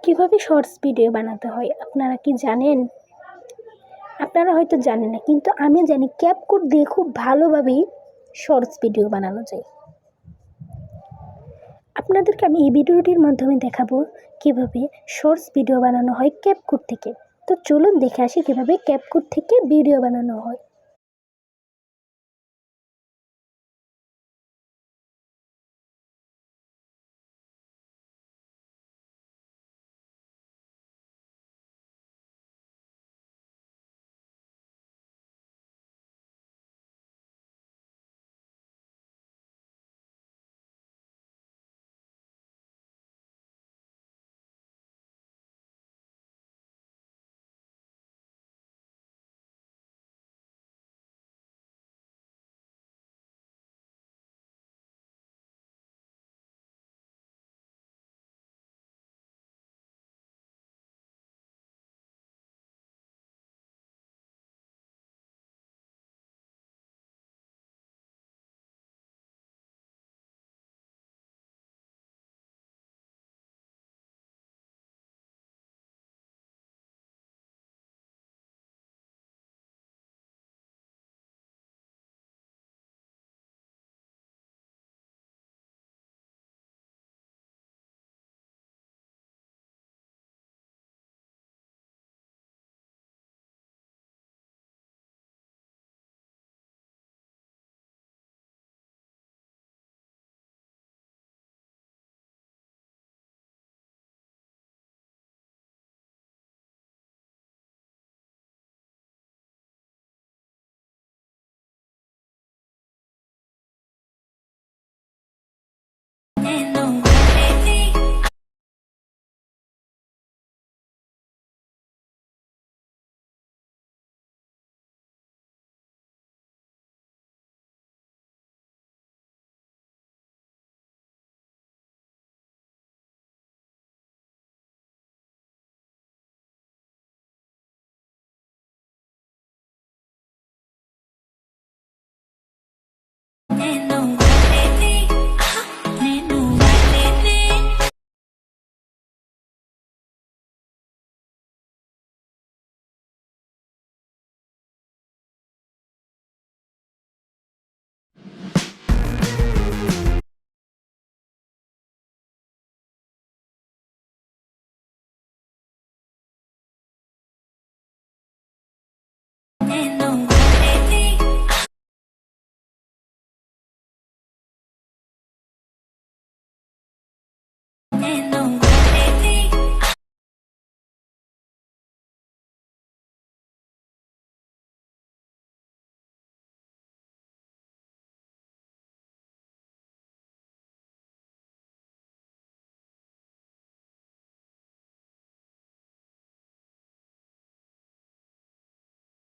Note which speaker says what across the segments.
Speaker 1: কিভাবে shorts video বানাতে হয় আপনারা কি জানেন? আপনারা হয়তো জানেন না, কিন্তু আমি জানি ক্যাপকাট দিয়ে খুব ভালোভাবেই শর্টস ভিডিও বানানো যায়। আপনাদেরকে আমি এই ভিডিওটির মাধ্যমে দেখাবো কিভাবে শর্টস ভিডিও বানানো হয় ক্যাপকাট থেকে। তো চলুন দেখে আসি কিভাবে ক্যাপকাট থেকে ভিডিও বানানো হয়।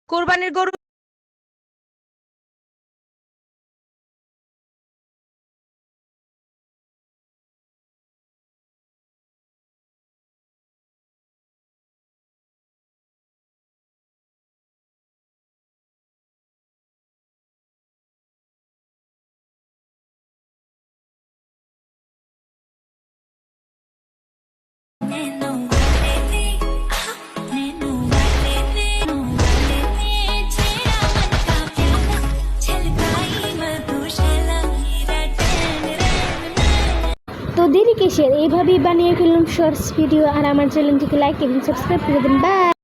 Speaker 2: কোরবানির গরু
Speaker 1: তো দেরি কিসের, এইভাবেই বানিয়ে ফেললাম শর্টস ভিডিও। আর আমার চ্যানেলটিকে লাইক এবং সাবস্ক্রাইব করে দিন। বাই।